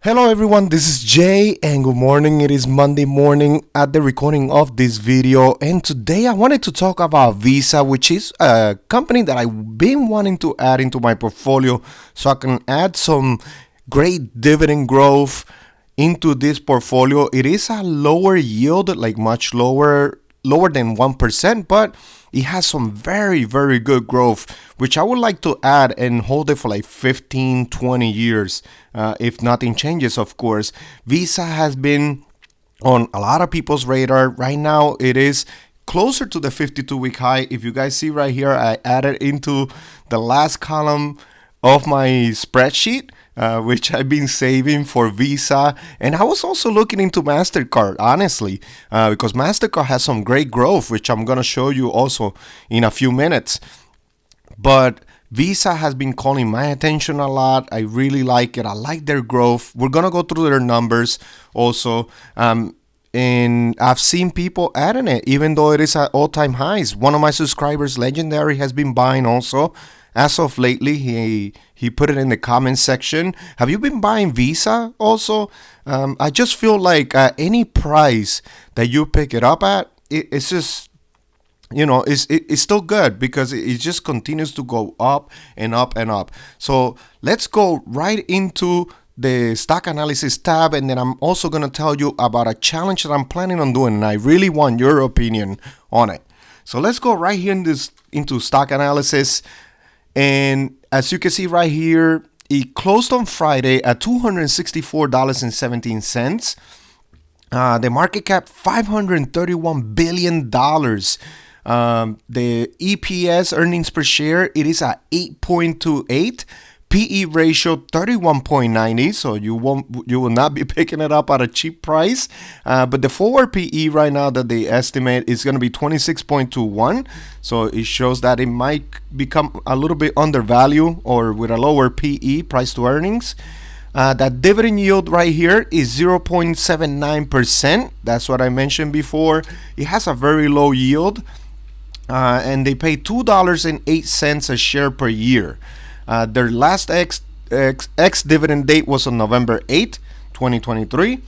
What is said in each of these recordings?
Hello everyone, this is Jay and good morning. It is Monday morning at the recording of this video, and today I wanted to talk about Visa, which is a company that I've been wanting to add into my portfolio so I can add some great dividend growth into this portfolio. It is a lower yield, like much lower than 1%, but it has some very good growth, which I would like to add and hold it for like 15-20 years, if nothing changes, of course. Visa has been on a lot of people's radar. Right now it is closer to the 52-week high. If you guys see right here, I added into the last column of my spreadsheet, which I've been saving for Visa. And I was also looking into MasterCard, honestly, because MasterCard has some great growth, which I'm going to show you also in a few minutes. But Visa has been calling my attention a lot. I really like it. I like their growth. We're going to go through their numbers also. And I've seen people adding it, even though it is at all-time highs. One of my subscribers, Legendary, has been buying also. As of lately, he put it in the comment section. Have you been buying Visa also? I just feel like any price that you pick it up at, it's just, it's still good because it just continues to go up and up and up. So let's go right into the stock analysis tab, and then I'm also going to tell you about a challenge that I'm planning on doing, and I really want your opinion on it. So let's go right here into stock analysis. And as you can see right here, it closed on Friday at $264.17. The market cap $531 billion. The EPS, earnings per share, it is at 8.28. PE ratio 31.90, so you will not be picking it up at a cheap price. But the forward PE right now that they estimate is going to be 26.21, so it shows that it might become a little bit undervalued or with a lower PE, price to earnings. That dividend yield right here is 0.79%. That's what I mentioned before. It has a very low yield, and they pay $2.08 a share per year. Their last ex-dividend date was on November 8th, 2023.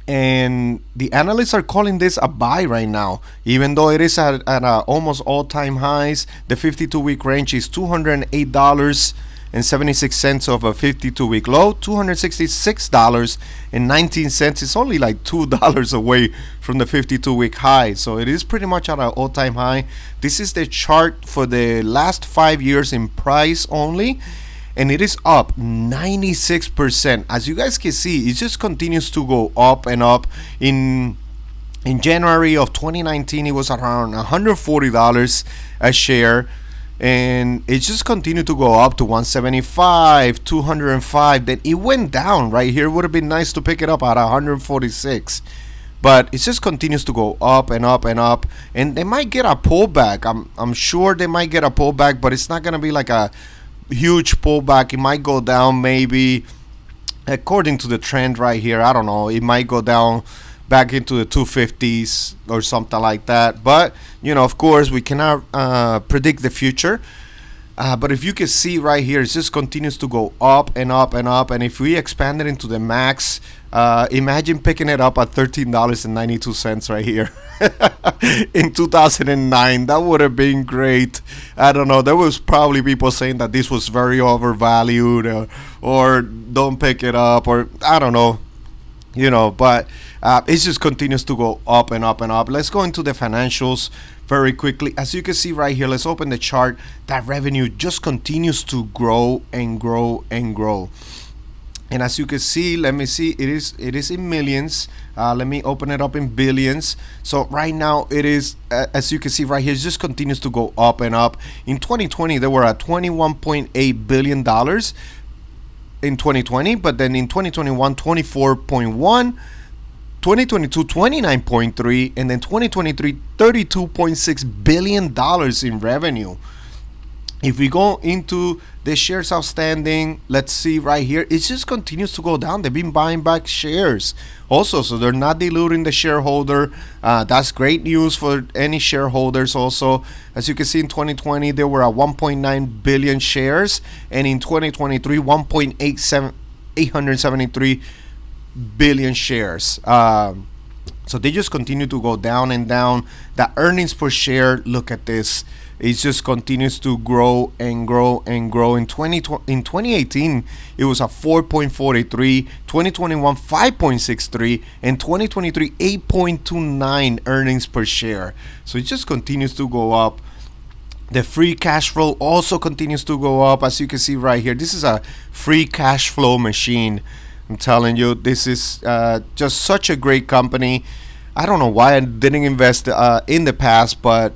And the analysts are calling this a buy right now, even though it is at almost all-time highs. The 52-week range is $208.76 of a 52-week low, $266.19. It's only like $2 away from the 52-week high, so it is pretty much at an all-time high. This is the chart for the last 5 years in price only, and it is up 96%. As you guys can see, it just continues to go up and up. In January of 2019, it was around $140 a share, and it just continued to go up to 175, 205. Then it went down right here. Would have been nice to pick it up at 146, but it just continues to go up and up and up. And they might get a pullback. I'm sure they might get a pullback, but it's not gonna be like a huge pullback. It might go down, maybe, according to the trend right here, I don't know, it might go down back into the 250s or something like that. But of course, we cannot predict the future. But if you can see right here, it just continues to go up and up and up. And if we expand it into the max, imagine picking it up at $13.92 right here in 2009. That would have been great. I don't know. There was probably people saying that this was very overvalued, or don't pick it up, or I don't know. But it just continues to go up and up and up. Let's go into the financials very quickly. As you can see right here, let's open the chart. That revenue just continues to grow and grow and grow. And as you can see, let me see, it is in millions. Let me open it up in billions. So right now it is, as you can see right here, it just continues to go up and up. In 2020, they were at $21.8 billion in 2020, but then in 2021, 24.1, 2022, 29.3, and then 2023, $32.6 billion in revenue. If we go into the shares outstanding, let's see right here, it just continues to go down. They've been buying back shares also, so they're not diluting the shareholder. That's great news for any shareholders also. As you can see, in 2020 there were at 1.9 billion shares, and in 2023 1.87 873 billion shares. So they just continue to go down and down. The earnings per share, look at this. It just continues to grow and grow and grow. In 2018, it was a 4.43, 2021 5.63, and 2023 8.29 earnings per share. So it just continues to go up. The free cash flow also continues to go up, as you can see right here. This is a free cash flow machine. I'm telling you, this is just such a great company. I don't know why I didn't invest in the past, but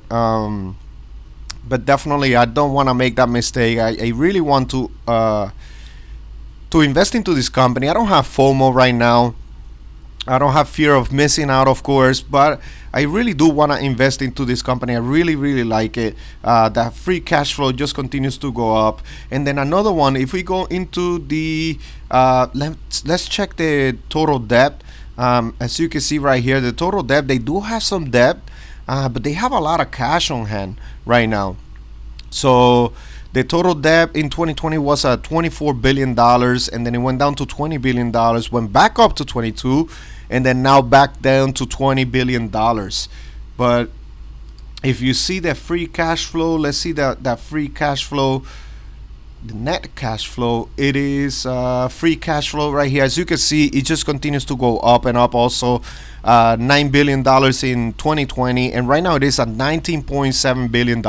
definitely I don't want to make that mistake. I really want to invest into this company. I don't have FOMO right now. I don't have fear of missing out, of course, but I really do want to invest into this company. I really, really like it. That free cash flow just continues to go up. And then another one, if we go into the, let's check the total debt. As you can see right here, the total debt, they do have some debt, but they have a lot of cash on hand right now. So the total debt in 2020 was at $24 billion, and then it went down to $20 billion, went back up to 22, and then now back down to $20 billion. But if you see the free cash flow, let's see that free cash flow, the net cash flow. It is free cash flow right here. As you can see, it just continues to go up and up. Also, $9 billion in 2020, and right now it is at $19.7 billion.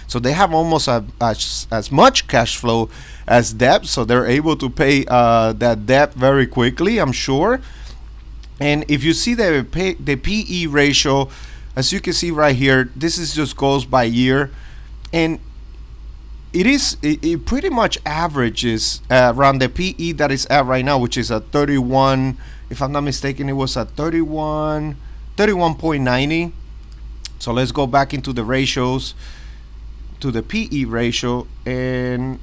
So they have almost as much cash flow as debt, so they're able to pay that debt very quickly, I'm sure. And if you see the PE ratio, as you can see right here, this is just goes by year, and it pretty much averages around the PE that is at right now, which is at 31. If I'm not mistaken, it was at 31.90. So let's go back into the ratios, to the PE ratio, and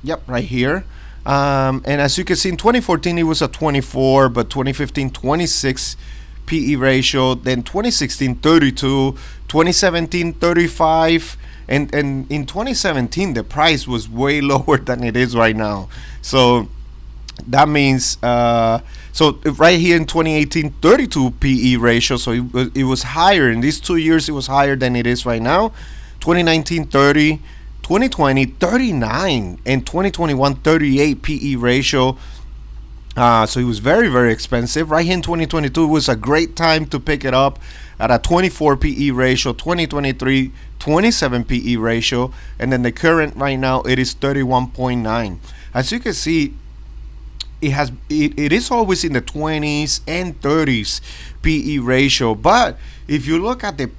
yep, right here. And as you can see, in 2014 it was at 24, but 2015 26 PE ratio, then 2016 32, 2017 35, and in 2017 the price was way lower than it is right now. So that means so right here in 2018 32 PE ratio, so it was higher in these 2 years. It was higher than it is right now. 2019 30, 2020 39, and 2021 38 PE ratio. So it was very, very expensive. Right here in 2022 it was a great time to pick it up at a 24 PE ratio. 2023 27 PE ratio, and then the current right now it is 31.9. As you can see, it is always in the 20s and 30s PE ratio, but if you look at the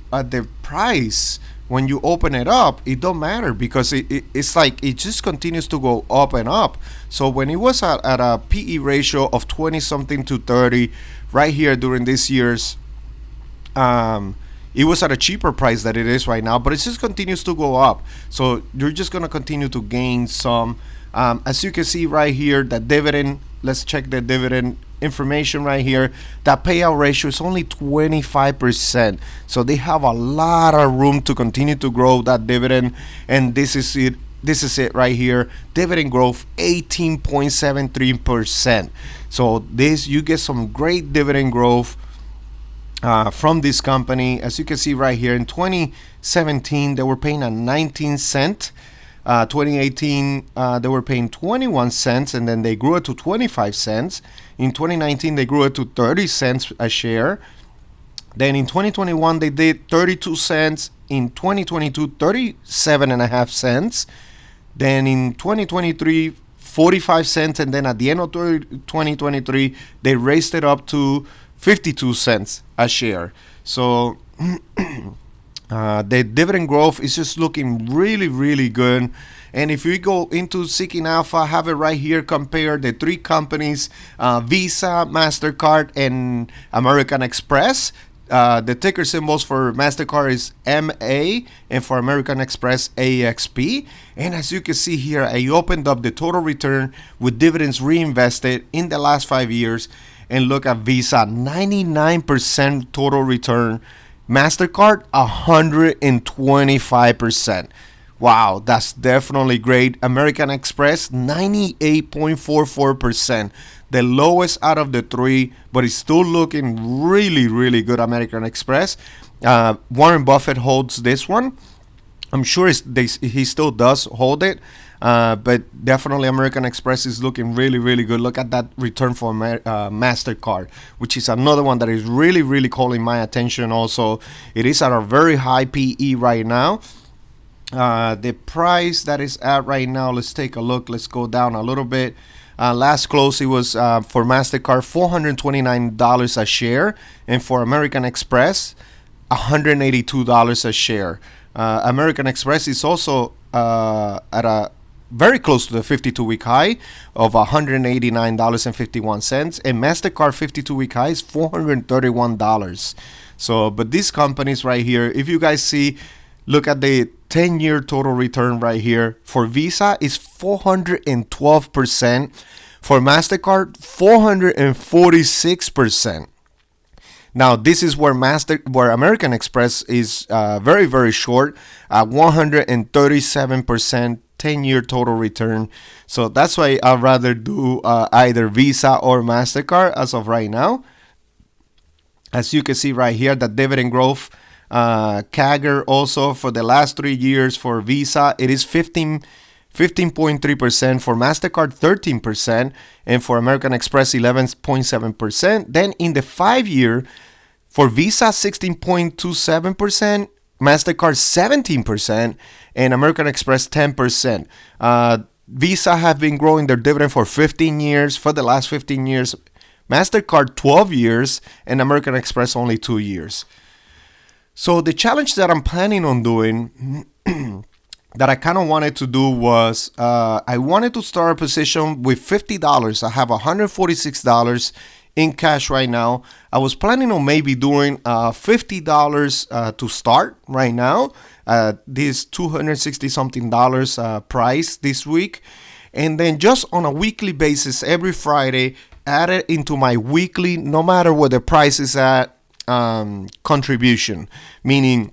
price when you open it up, it don't matter, because it's like it just continues to go up and up. So when it was at a PE ratio of 20 something to 30 right here during these years, it was at a cheaper price than it is right now, but it just continues to go up. So you're just going to continue to gain some. As you can see right here, the dividend, let's check the dividend information right here. That payout ratio is only 25%. So they have a lot of room to continue to grow that dividend. And this is it. This is it right here. Dividend growth 18.73%. So this, you get some great dividend growth from this company. As you can see right here, in 2017 they were paying a 19 cent. 2018 they were paying 21 cents, and then they grew it to 25 cents. In 2019 they grew it to 30 cents a share. Then in 2021 they did 32 cents. In 2022 37.5 cents. Then in 2023 45 cents, and then at the end of 2023 they raised it up to 52 cents a share. So the dividend growth is just looking really, really good. And if we go into Seeking Alpha, I have it right here. Compare the three companies, Visa, MasterCard, and American Express. The ticker symbols for MasterCard is MA, and for American Express, AXP. And as you can see here, I opened up the total return with dividends reinvested in the last 5 years. And look at Visa, 99% total return. MasterCard, 125%. Wow, that's definitely great. American Express, 98.44%. The lowest out of the three, but it's still looking really, really good, American Express. Warren Buffett holds this one. I'm sure he still does hold it, but definitely American Express is looking really, really good. Look at that return for MasterCard, which is another one that is really, really calling my attention also. It is at a very high PE right now. The price that is at right now, let's take a look. Let's go down a little bit. Last close, it was for MasterCard $429 a share, and for American Express, $182 a share. American Express is also at a very close to the 52-week high of $189.51, and MasterCard 52-week high is $431. So, but these companies right here, if you guys see, look at the 10-year total return right here. For Visa is 412%. For MasterCard, 446%. Now, this is where American Express is very, very short at 137% 10-year total return. So that's why I'd rather do either Visa or MasterCard as of right now. As you can see right here, the dividend growth CAGR also for the last 3 years for Visa, it is 15.3%, for MasterCard 13%, and for American Express 11.7%. Then in the 5-year, for Visa 16.27%, MasterCard 17%, and American Express 10%. Visa have been growing their dividend for 15 years, for the last 15 years. MasterCard 12 years, and American Express only 2 years. So the challenge that I'm planning on doing that I kind of wanted to do was I wanted to start a position with $50. I have $146 in cash right now. I was planning on maybe doing $50 to start right now. This $260 something price this week. And then just on a weekly basis, every Friday, add it into my weekly, no matter what the price is at, contribution. Meaning,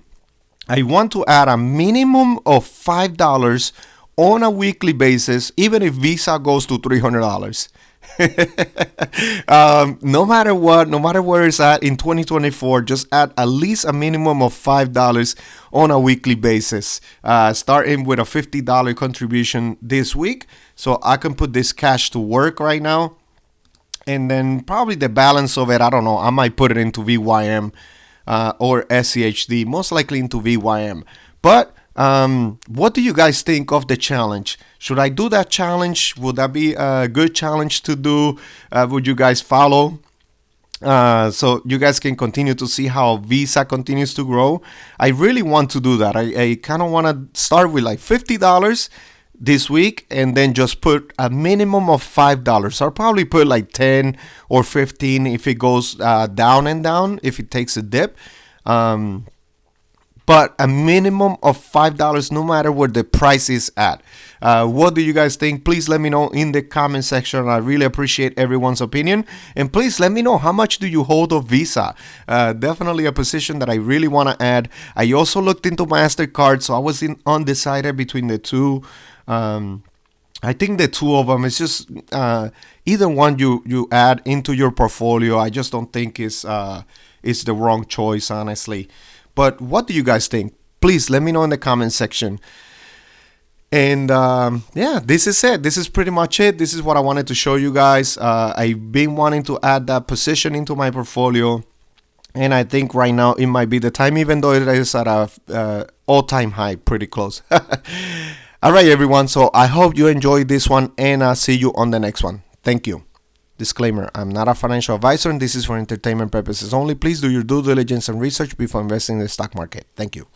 I want to add a minimum of $5 on a weekly basis, even if Visa goes to $300. No matter what, no matter where it's at in 2024, just add at least a minimum of $5 on a weekly basis, starting with a $50 contribution this week, so I can put this cash to work right now. And then probably the balance of it, I don't know, I might put it into VYM or SCHD, most likely into VYM. But what do you guys think of the challenge? Should I do that challenge? Would that be a good challenge to do? Would you guys follow? So you guys can continue to see how Visa continues to grow. I really want to do that. I kind of want to start with like $50 this week and then just put a minimum of $5. I'll probably put like 10 or 15 if it goes down and down, if it takes a dip. But a minimum of $5 no matter where the price is at. What do you guys think? Please let me know in the comment section. I really appreciate everyone's opinion. And please let me know, how much do you hold of Visa? Definitely a position that I really want to add. I also looked into MasterCard, so I was undecided between the two. I think the two of them, it's just either one you add into your portfolio. I just don't think is the wrong choice, honestly. But what do you guys think? Please let me know in the comment section. And yeah, this is it. This is pretty much it. This is what I wanted to show you guys. I've been wanting to add that position into my portfolio, and I think right now it might be the time, even though it is at a all-time high, pretty close. All right, everyone. So I hope you enjoyed this one, and I'll see you on the next one. Thank you. Disclaimer, I'm not a financial advisor, and this is for entertainment purposes only. Please do your due diligence and research before investing in the stock market. Thank you.